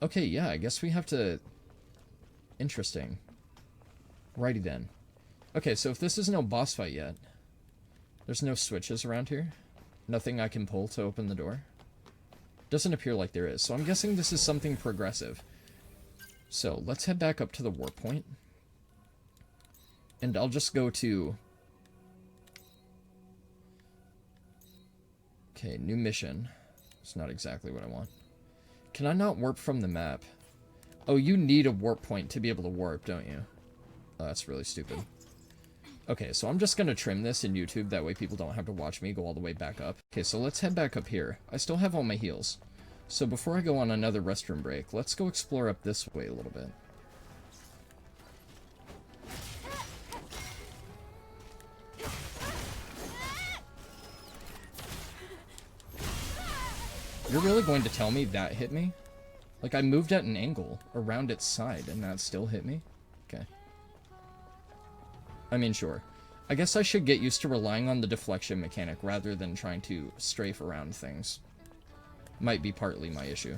Okay, yeah, I guess we have to... Interesting. Righty then. Okay, so if this is no boss fight yet, there's no switches around here? Nothing I can pull to open the door? Doesn't appear like there is, so I'm guessing this is something progressive. So, let's head back up to the warp point. And I'll just go to... Okay, new mission. It's not exactly what I want. Can I not warp from the map? Oh, you need a warp point to be able to warp, don't you? Oh, that's really stupid. Okay, so I'm just gonna trim this in YouTube, that way people don't have to watch me go all the way back up. Okay, so let's head back up here. I still have all my heals. So before I go on another restroom break, let's go explore up this way a little bit. You're really going to tell me that hit me? Like, I moved at an angle around its side, and that still hit me? Okay. I mean, sure. I guess I should get used to relying on the deflection mechanic rather than trying to strafe around things. Might be partly my issue.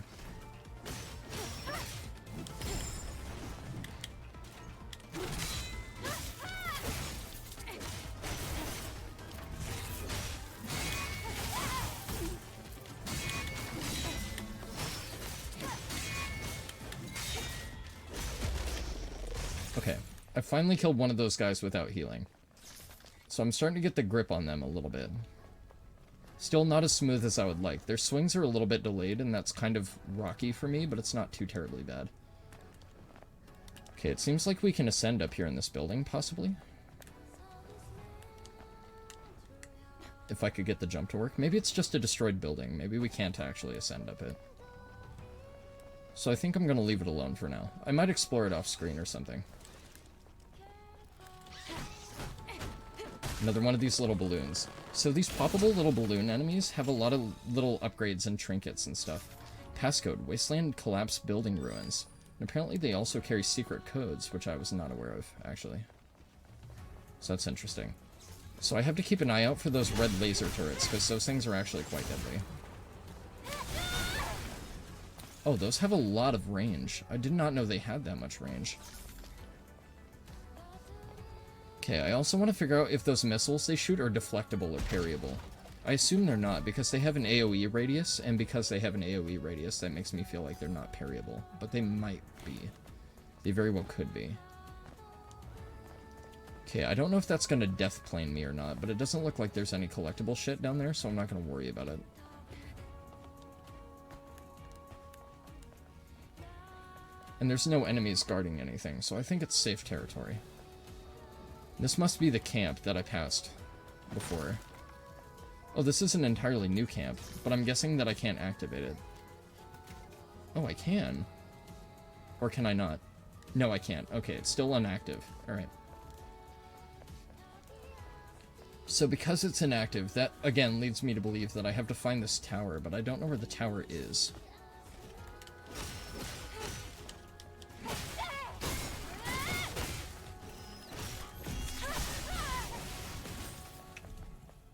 Okay, I finally killed one of those guys without healing. So I'm starting to get the grip on them a little bit. Still not as smooth as I would like. Their swings are a little bit delayed, and that's kind of rocky for me, but it's not too terribly bad. Okay, it seems like we can ascend up here in this building, possibly. If I could get the jump to work. Maybe it's just a destroyed building. Maybe we can't actually ascend up it. So I think I'm going to leave it alone for now. I might explore it off screen or something. Another one of these little balloons. So these poppable little balloon enemies have a lot of little upgrades and trinkets and stuff. Passcode, Wasteland collapsed building ruins. And apparently they also carry secret codes, which I was not aware of, actually. So that's interesting. So I have to keep an eye out for those red laser turrets, because those things are actually quite deadly. Oh, those have a lot of range. I did not know they had that much range. Okay, I also want to figure out if those missiles they shoot are deflectable or parryable. I assume they're not, because they have an AoE radius, and because they have an AoE radius, that makes me feel like they're not parryable. But they might be. They very well could be. Okay, I don't know if that's going to death plane me or not, but it doesn't look like there's any collectible shit down there, so I'm not going to worry about it. And there's no enemies guarding anything, so I think it's safe territory. This must be the camp that I passed before. Oh, this is an entirely new camp, but I'm guessing that I can't activate it. Oh, I can. Or can I not? No, I can't. Okay, it's still inactive. Alright. So because it's inactive, that again leads me to believe that I have to find this tower, but I don't know where the tower is.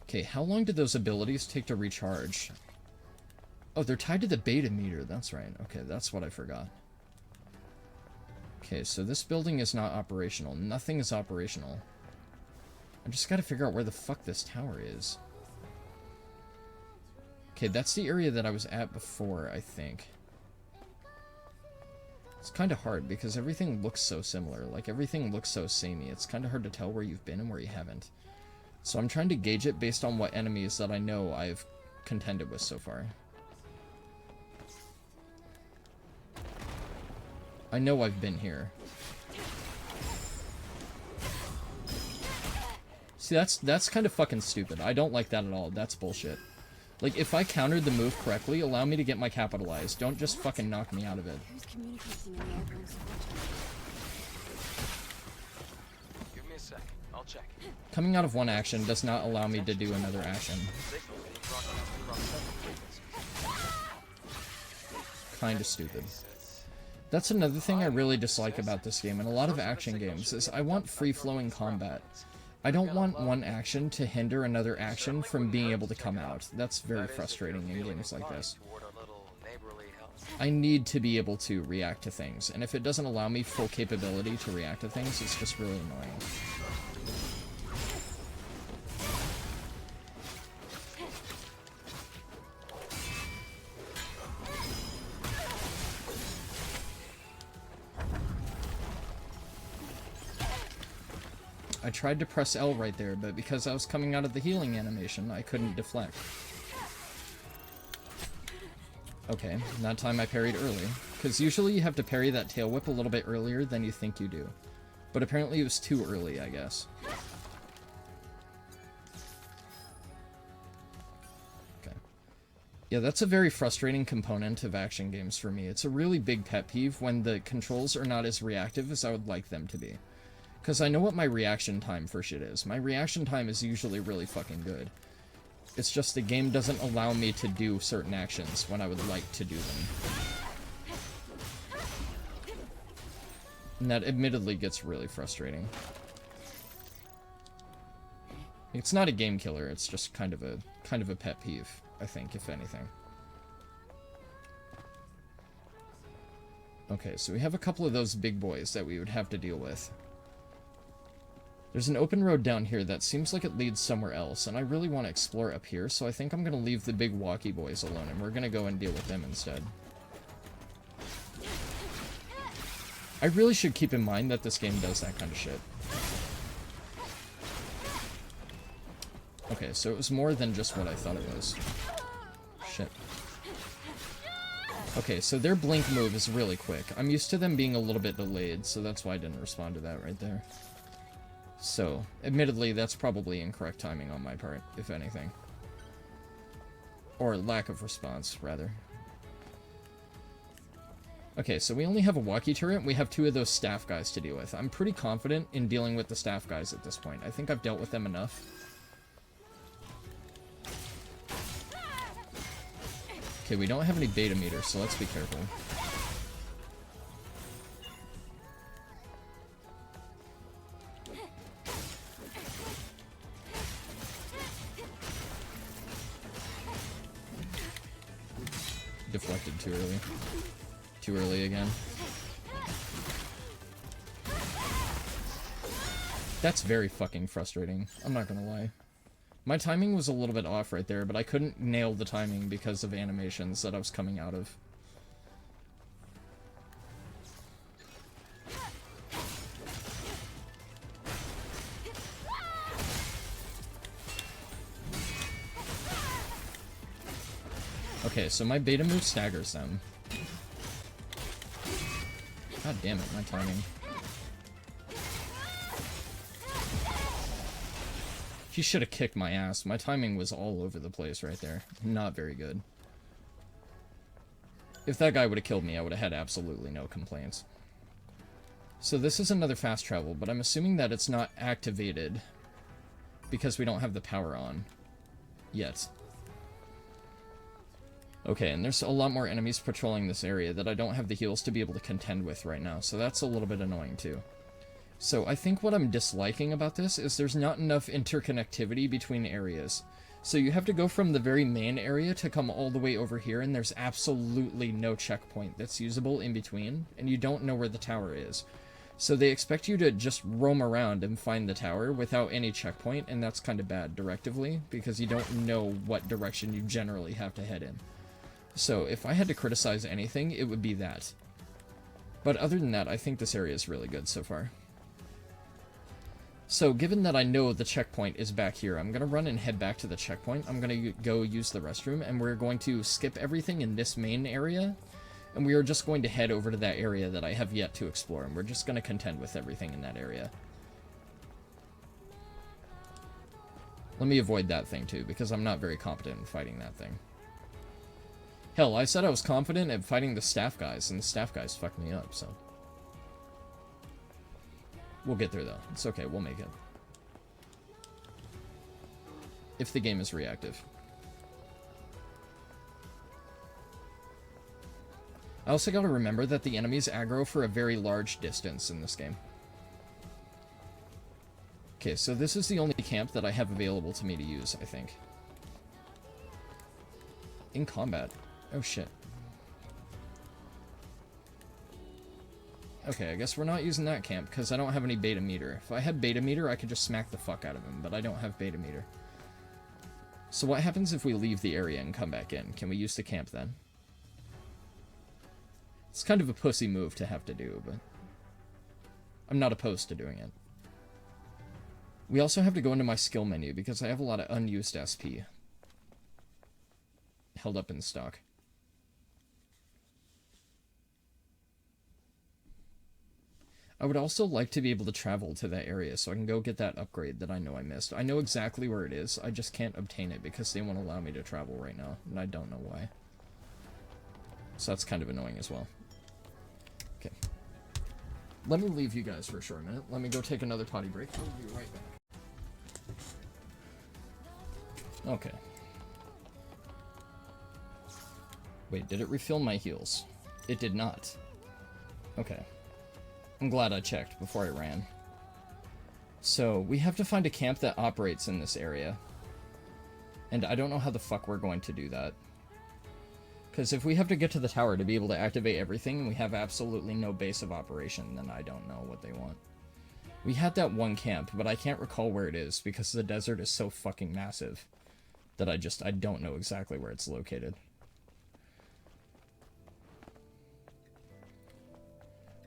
Okay, how long did those abilities take to recharge? Oh, they're tied to the beta meter, that's right. Okay, that's what I forgot. Okay, so this building is not operational. Nothing is operational. I just gotta figure out where the fuck this tower is. Okay, that's the area that I was at before, I think. It's kind of hard because everything looks so similar. Like, everything looks so samey. It's kind of hard to tell where you've been and where you haven't. So I'm trying to gauge it based on what enemies that I know I've contended with so far. I know I've been here. See, that's kind of fucking stupid. I don't like that at all. That's bullshit. Like, if I countered the move correctly, allow me to get my capitalized. Don't just fucking knock me out of it. Who's communicating in the airborne squadron? Give me a sec. I'll check. Coming out of one action does not allow me to do another action. Kinda stupid. That's another thing I really dislike about this game, and a lot of action games, is I want free-flowing combat. I don't want one action to hinder another action from being able to come out. That's very frustrating in games like this. I need to be able to react to things, and if it doesn't allow me full capability to react to things, it's just really annoying. I tried to press L right there, but because I was coming out of the healing animation, I couldn't deflect. Okay, that time I parried early. Because usually you have to parry that tail whip a little bit earlier than you think you do. But apparently it was too early, I guess. Okay. Yeah, that's a very frustrating component of action games for me. It's a really big pet peeve when the controls are not as reactive as I would like them to be. Because I know what my reaction time for shit is. My reaction time is usually really fucking good. It's just the game doesn't allow me to do certain actions when I would like to do them. And that admittedly gets really frustrating. It's not a game killer, it's just kind of a pet peeve, I think, if anything. Okay, so we have a couple of those big boys that we would have to deal with. There's an open road down here that seems like it leads somewhere else, and I really want to explore up here, so I think I'm going to leave the big walkie boys alone, and we're going to go and deal with them instead. I really should keep in mind that this game does that kind of shit. Okay, so it was more than just what I thought it was. Shit. Okay, so their blink move is really quick. I'm used to them being a little bit delayed, so that's why I didn't respond to that right there. So, admittedly, that's probably incorrect timing on my part, if anything. Or lack of response, rather. Okay, so we only have a walkie turret, and we have two of those staff guys to deal with. I'm pretty confident in dealing with the staff guys at this point. I think I've dealt with them enough. Okay, we don't have any beta meters, so let's be careful. Deflected too early. Too early again. That's very fucking frustrating. I'm not gonna lie. My timing was a little bit off right there, but I couldn't nail the timing because of animations that I was coming out of. Okay, so my beta move staggers them. God damn it, my timing. He should have kicked my ass. My timing was all over the place right there. Not very good. If that guy would have killed me, I would have had absolutely no complaints. So this is another fast travel, but I'm assuming that it's not activated because we don't have the power on yet. Okay, and there's a lot more enemies patrolling this area that I don't have the heals to be able to contend with right now, so that's a little bit annoying too. So I think what I'm disliking about this is there's not enough interconnectivity between areas. So you have to go from the very main area to come all the way over here, and there's absolutely no checkpoint that's usable in between, and you don't know where the tower is. So they expect you to just roam around and find the tower without any checkpoint, and that's kind of bad directively, because you don't know what direction you generally have to head in. So if I had to criticize anything, it would be that. But other than that, I think this area is really good so far. So given that I know the checkpoint is back here, I'm going to run and head back to the checkpoint. I'm going to go use the restroom, and we're going to skip everything in this main area, and we are just going to head over to that area that I have yet to explore, and we're just going to contend with everything in that area. Let me avoid that thing too, because I'm not very competent in fighting that thing. Hell, I said I was confident at fighting the staff guys, and the staff guys fucked me up, so. We'll get there, though. It's okay, we'll make it. If the game is reactive. I also gotta remember that the enemies aggro for a very large distance in this game. Okay, so this is the only camp that I have available to me to use, I think. In combat. Oh shit. Okay, I guess we're not using that camp, because I don't have any beta meter. If I had beta meter, I could just smack the fuck out of him, but I don't have beta meter. So what happens if we leave the area and come back in? Can we use the camp then? It's kind of a pussy move to have to do, but I'm not opposed to doing it. We also have to go into my skill menu, because I have a lot of unused SP held up in stock. I would also like to be able to travel to that area so I can go get that upgrade that I know I missed. I know exactly where it is, I just can't obtain it because they won't allow me to travel right now, and I don't know why. So that's kind of annoying as well. Okay. Let me leave you guys for a short minute. Let me go take another potty break. I'll be right back. Okay. Wait, did it refill my heals? It did not. Okay. I'm glad I checked before I ran. So, we have to find a camp that operates in this area. And I don't know how the fuck we're going to do that. Because if we have to get to the tower to be able to activate everything, and we have absolutely no base of operation, then I don't know what they want. We had that one camp, but I can't recall where it is, because the desert is so fucking massive that I don't know exactly where it's located.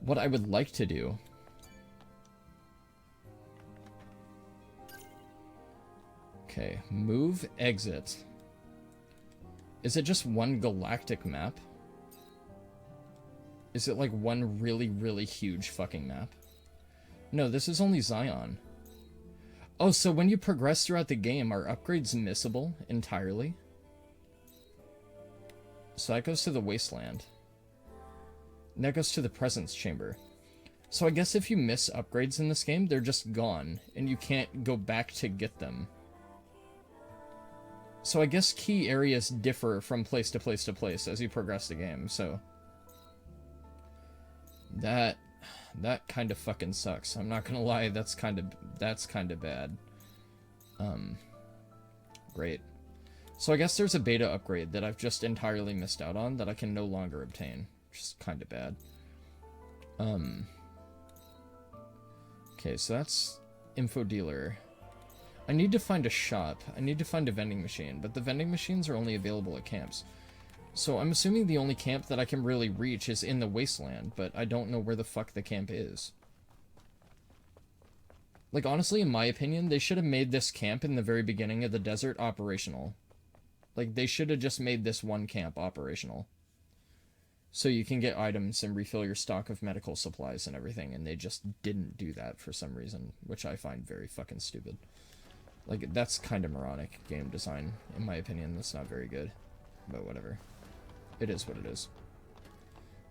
What I would like to do... Okay, move, exit. Is it just one galactic map? Is it like one really, really huge fucking map? No, this is only Zion. Oh, so when you progress throughout the game, are upgrades missable entirely? So that goes to the Wasteland. And that goes to the Presence Chamber. So I guess if you miss upgrades in this game, they're just gone, and you can't go back to get them. So I guess key areas differ from place to place to place as you progress the game, so... That kind of fucking sucks. I'm not gonna lie, that's kind of bad. Great. So I guess there's a beta upgrade that I've just entirely missed out on that I can no longer obtain. Which is kind of bad. Okay, so that's info dealer. I need to find a shop. I need to find a vending machine, but the vending machines are only available at camps. So I'm assuming the only camp that I can really reach is in the Wasteland, but I don't know where the fuck the camp is. Like, honestly, in my opinion, they should have made this camp in the very beginning of the desert operational. Like, they should have just made this one camp operational. So you can get items and refill your stock of medical supplies and everything, and they just didn't do that for some reason, which I find very fucking stupid. Like, that's kind of moronic game design, in my opinion. That's not very good, but whatever. It is what it is.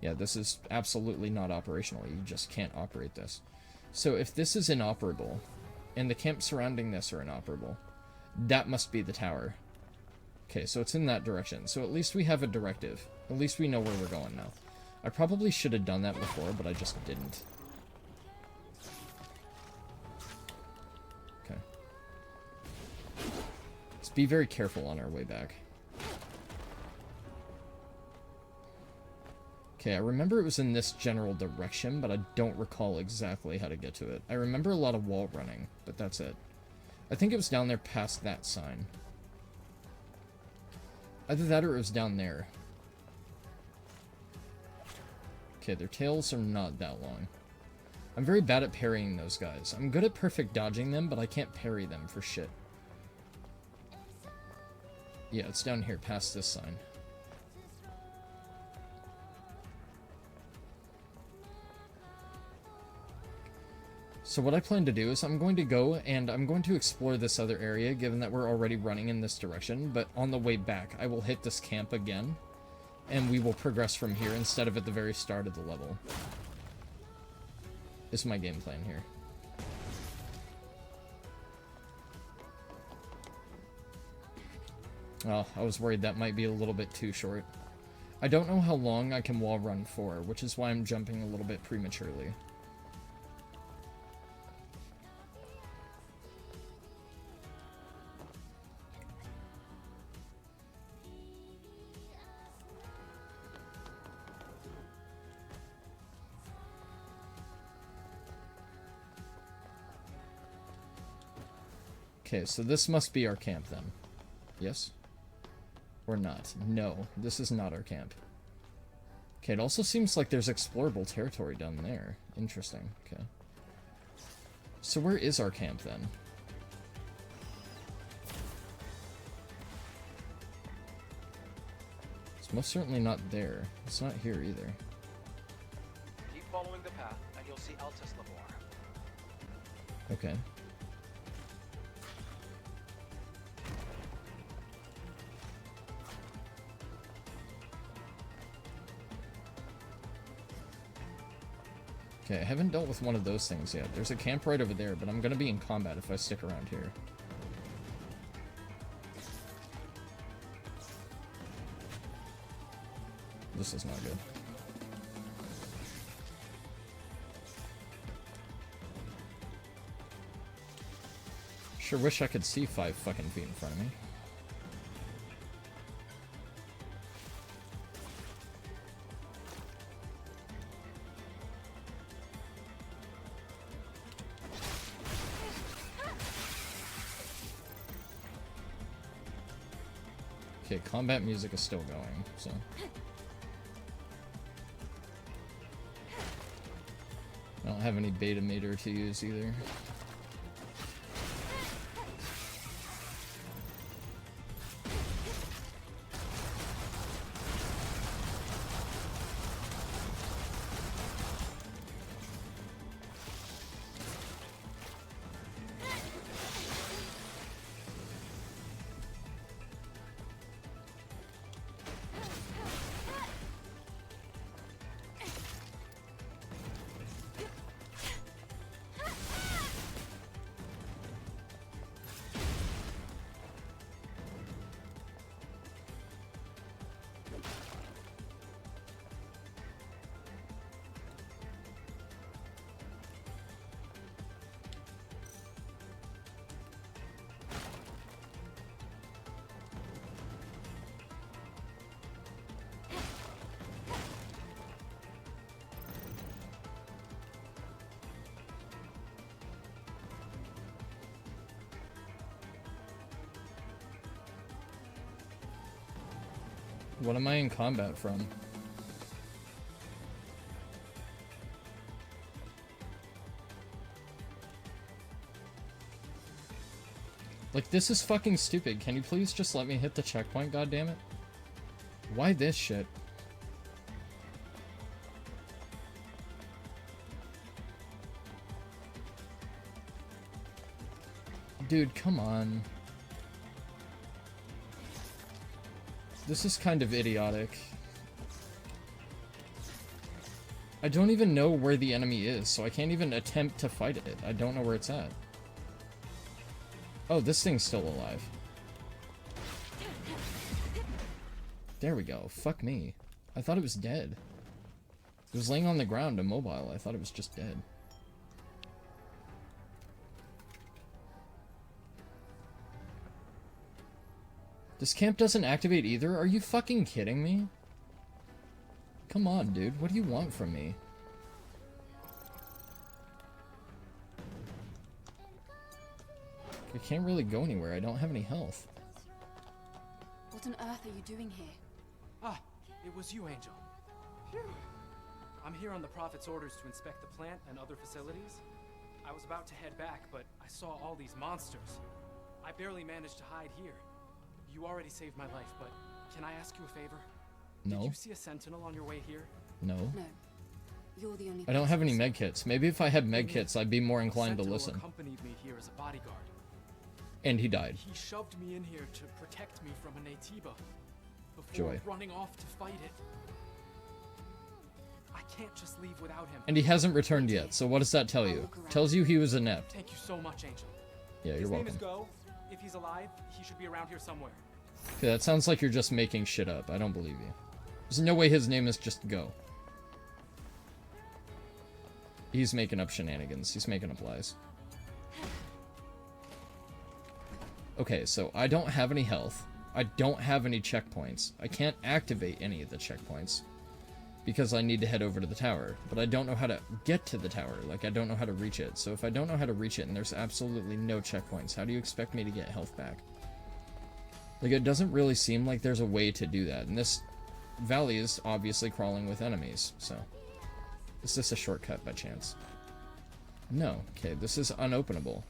Yeah, this is absolutely not operational. You just can't operate this. So if this is inoperable, and the camps surrounding this are inoperable, that must be the tower. Okay, so it's in that direction. So at least we have a directive. At least we know where we're going now. I probably should have done that before, but I just didn't. Okay. Let's be very careful on our way back. Okay, I remember it was in this general direction, but I don't recall exactly how to get to it. I remember a lot of wall running, but that's it. I think it was down there past that sign. Either that or it was down there. Okay, their tails are not that long. I'm very bad at parrying those guys. I'm good at perfect dodging them, but I can't parry them for shit. Yeah, it's down here past this sign. So what I plan to do is I'm going to go and I'm going to explore this other area, given that we're already running in this direction, but on the way back I will hit this camp again, and we will progress from here instead of at the very start of the level. Is my game plan here. Oh, I was worried that might be a little bit too short. I don't know how long I can wall run for, which is why I'm jumping a little bit prematurely. Okay, so this must be our camp then. Yes? Or not? No, this is not our camp. Okay, it also seems like there's explorable territory down there. Interesting, okay. So where is our camp then? It's most certainly not there. It's not here either. Keep following the path, and you'll see Altus Lavore. Okay. Okay, I haven't dealt with one of those things yet. There's a camp right over there, but I'm gonna be in combat if I stick around here. This is not good. Sure wish I could see 5 fucking feet in front of me. Okay, combat music is still going, so... I don't have any beta meter to use either. What am I in combat from? Like, this is fucking stupid. Can you please just let me hit the checkpoint, goddammit? Why this shit? Dude, come on. This is kind of idiotic. I don't even know where the enemy is, so I can't even attempt to fight it. I don't know where it's at. Oh, this thing's still alive. There we go. Fuck me. I thought it was dead. It was laying on the ground, immobile. I thought it was just dead. This camp doesn't activate either? Are you fucking kidding me? Come on, dude. What do you want from me? I can't really go anywhere. I don't have any health. What on earth are you doing here? Ah, it was you, Angel. Phew. I'm here on the Prophet's orders to inspect the plant and other facilities. I was about to head back, but I saw all these monsters. I barely managed to hide here. You already saved my life, but can I ask you a favor? No. Did you see a sentinel on your way here? No. No. You're the only I don't have any person. medkits. Maybe if I had medkits, I'd be more inclined to Sentinel listen. accompanied me here as a bodyguard. And he died. He shoved me in here to protect me from a Naytiba before Joy. running off to fight it. I can't just leave without him. And he hasn't returned yet, so what does that tell you? Tells you he was inept. Thank you so much, Angel. Yeah, you're His name welcome. is Go. If he's alive, he should be around here somewhere. Okay, that sounds like you're just making shit up. I don't believe you. There's no way his name is just Go. He's making up shenanigans. He's making up lies. Okay, so I don't have any health. I don't have any checkpoints. I can't activate any of the checkpoints. because I need to head over to the tower, but I don't know how to get to the tower. Like, I don't know how to reach it. So if I don't know how to reach it and there's absolutely no checkpoints, how do you expect me to get health back? Like, it doesn't really seem like there's a way to do that. And this valley is obviously crawling with enemies, so... Is this a shortcut by chance? No. Okay, this is unopenable.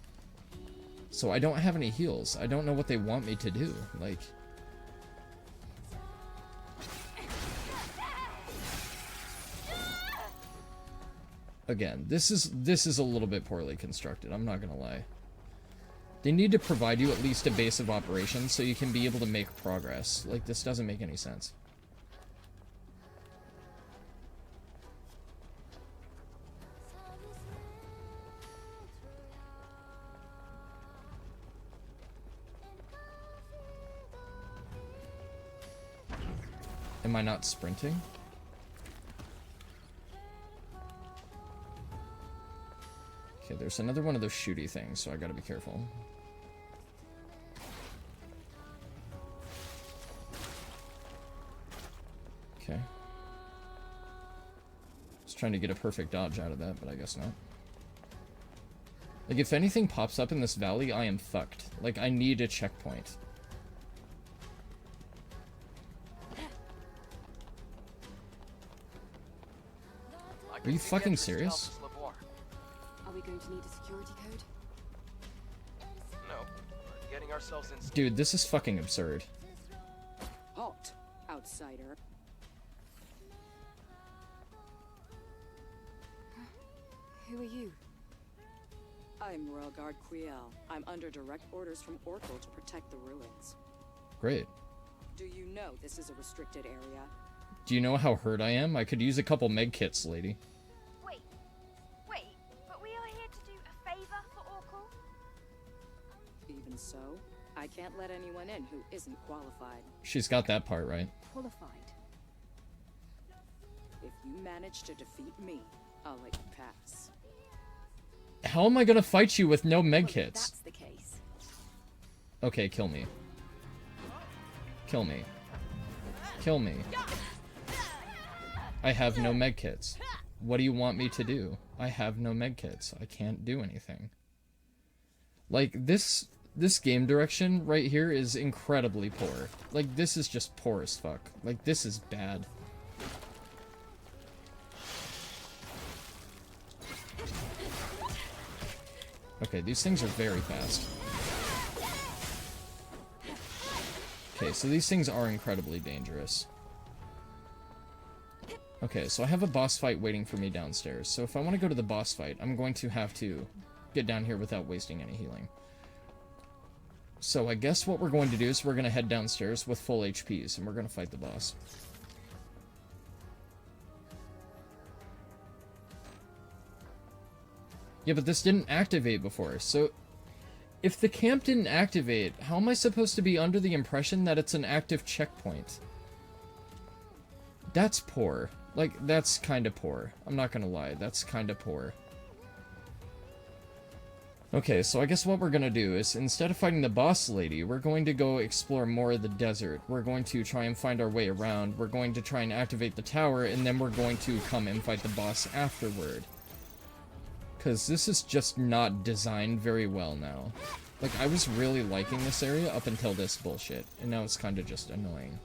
So I don't have any heals. I don't know what they want me to do. Like... Again, this is a little bit poorly constructed, I'm not gonna lie. They need to provide you at least a base of operations so you can be able to make progress. Like, this doesn't make any sense. Am I not sprinting? Okay, there's another one of those shooty things, so I gotta be careful. Okay. Just trying to get a perfect dodge out of that, but I guess not. Like, if anything pops up in this valley, I am fucked. Like, I need a checkpoint. Are you fucking serious? Are we going to need a security code? No, we're getting ourselves in. Dude, this is fucking absurd. Halt, outsider. Who are you? I'm Royal Guard Quiel. I'm under direct orders from Oracle to protect the ruins. Great. Do you know this is a restricted area? Do you know how hurt I am? I could use a couple med kits, lady. Wait, but we are here to do a favor for Oracle? Even so, I can't let anyone in who isn't qualified. She's got that part right. Qualified. If you manage to defeat me, I'll let you pass. How am I gonna fight you with no med Well, if kits? that's the case. Okay, kill me. Kill me. Kill me. I have no med kits. What do you want me to do? I have no med kits. I can't do anything. Like, this game direction right here is incredibly poor. Like, this is just poor as fuck. Like, this is bad. Okay, these things are very fast. Okay, so these things are incredibly dangerous. Okay, so I have a boss fight waiting for me downstairs. So if I want to go to the boss fight, I'm going to have to get down here without wasting any healing. So I guess what we're going to do is we're going to head downstairs with full HPs, and we're going to fight the boss. Yeah, but this didn't activate before, so... If the camp didn't activate, how am I supposed to be under the impression that it's an active checkpoint? That's poor. Like, that's kinda poor. I'm not gonna lie, that's kinda poor. Okay, so I guess what we're gonna do is, instead of fighting the boss lady, we're going to go explore more of the desert. We're going to try and find our way around, we're going to try and activate the tower, and then we're going to come and fight the boss afterward. Because this is just not designed very well now. Like, I was really liking this area up until this bullshit, and now it's kinda just annoying.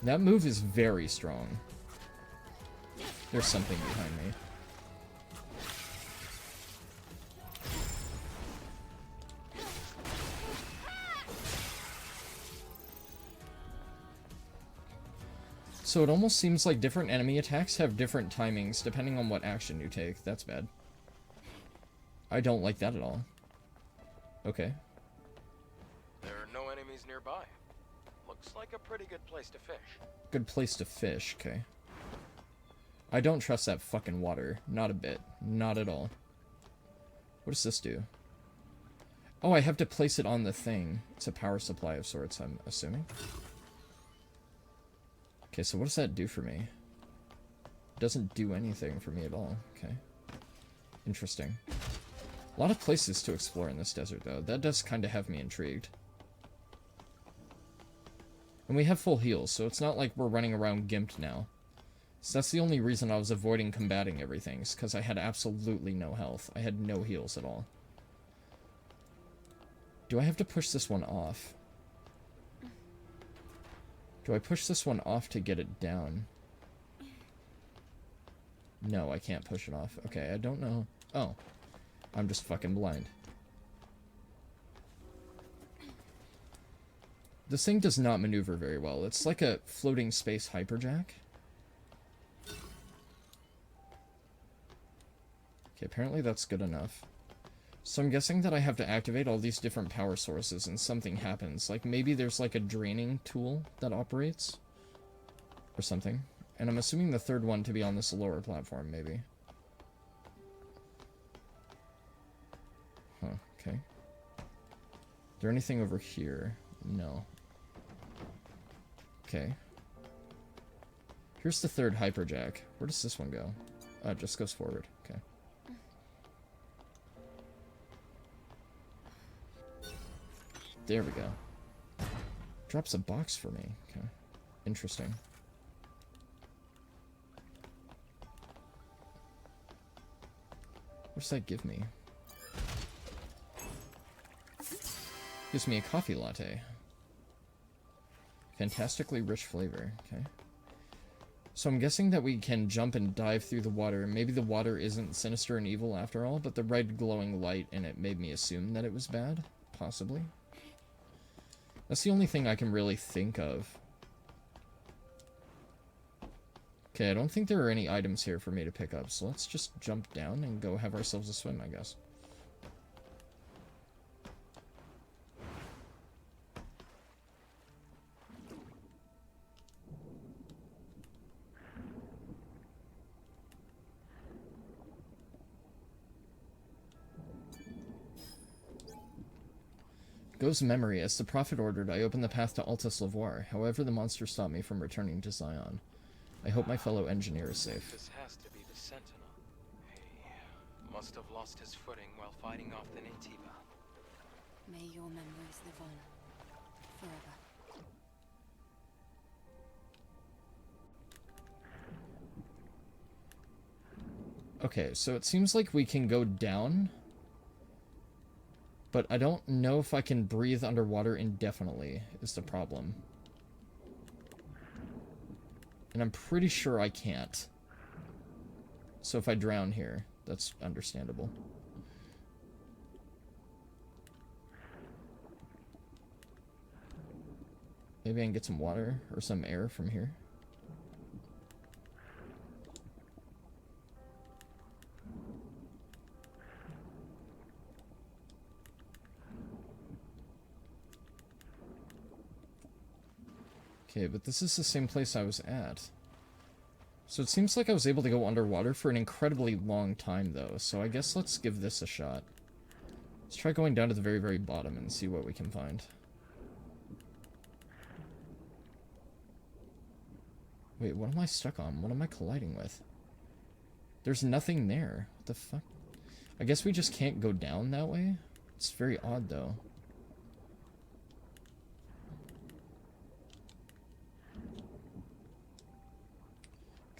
That move is very strong. There's something behind me. So it almost seems like different enemy attacks have different timings depending on what action you take. That's bad. I don't like that at all. Okay. There are no enemies nearby. Looks like a pretty good place to fish. Good place to fish, okay. I don't trust that fucking water. Not a bit. Not at all. What does this do? Oh, I have to place it on the thing. It's a power supply of sorts, I'm assuming. Okay, so what does that do for me? It doesn't do anything for me at all. Okay. Interesting. A lot of places to explore in this desert, though. That does kind of have me intrigued. And we have full heals, so it's not like we're running around gimped now. So that's the only reason I was avoiding combating everything, is because I had absolutely no health. I had no heals at all. Do I have to push this one off? Do I push this one off to get it down? No, I can't push it off. Okay, I don't know. Oh. I'm just fucking blind. This thing does not maneuver very well. It's like a floating space hyperjack. Okay, apparently that's good enough. So I'm guessing that I have to activate all these different power sources and something happens. Like, maybe there's like a draining tool that operates. Or something. And I'm assuming the third one to be on this lower platform, maybe. Huh, okay. Is there anything over here? No. Okay. Here's the third hyperjack. Where does this one go? Oh, it just goes forward. Okay. There we go. Drops a box for me. Okay. Interesting. What does that give me? Gives me a coffee latte. Fantastically rich flavor. Okay. So I'm guessing that we can jump and dive through the water. Maybe the water isn't sinister and evil after all, but the red glowing light in it made me assume that it was bad. Possibly. That's the only thing I can really think of. Okay, I don't think there are any items here for me to pick up, so let's just jump down and go have ourselves a swim, I guess. Goes memory. As the Prophet ordered, I opened the path to Altus Lavoir. However, the monster stopped me from returning to Zion. I hope my fellow engineer is safe. This has to be the Sentinel. He must have lost his footing while fighting off the Naytiba. May your memories live on forever. Okay, so it seems like we can go down, but I don't know if I can breathe underwater indefinitely, is the problem. And I'm pretty sure I can't. So if I drown here, that's understandable. Maybe I can get some water or some air from here. Okay, but this is the same place I was at. So it seems like I was able to go underwater for an incredibly long time, though. So I guess let's give this a shot. Let's try going down to the very, very bottom and see what we can find. Wait, what am I stuck on? What am I colliding with? There's nothing there. What the fuck? I guess we just can't go down that way? It's very odd, though.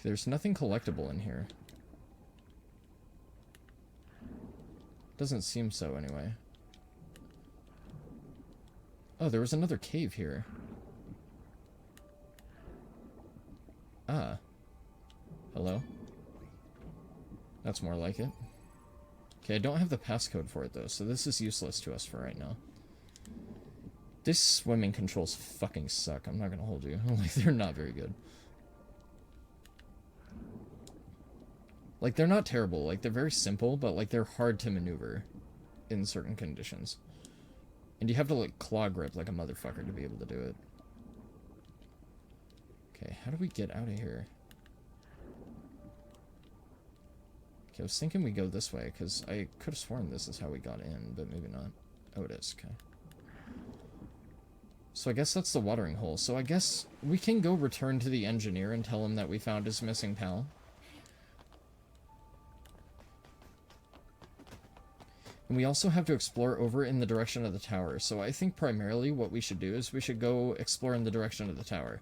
There's nothing collectible in here. Doesn't seem so, anyway. Oh, there was another cave here. Ah. Hello? That's more like it. Okay, I don't have the passcode for it, though, so this is useless to us for right now. These swimming controls fucking suck, I'm not gonna hold you. Like, they're not very good. Like, they're not terrible. Like, they're very simple, but, like, they're hard to maneuver in certain conditions. And you have to, like, claw grip like a motherfucker to be able to do it. Okay, how do we get out of here? Okay, I was thinking we go this way, because I could have sworn this is how we got in, but maybe not. Oh, it is. Okay. So I guess that's the watering hole. So I guess we can go return to the engineer and tell him that we found his missing pal. And we also have to explore over in the direction of the tower. So I think primarily what we should do is we should go explore in the direction of the tower.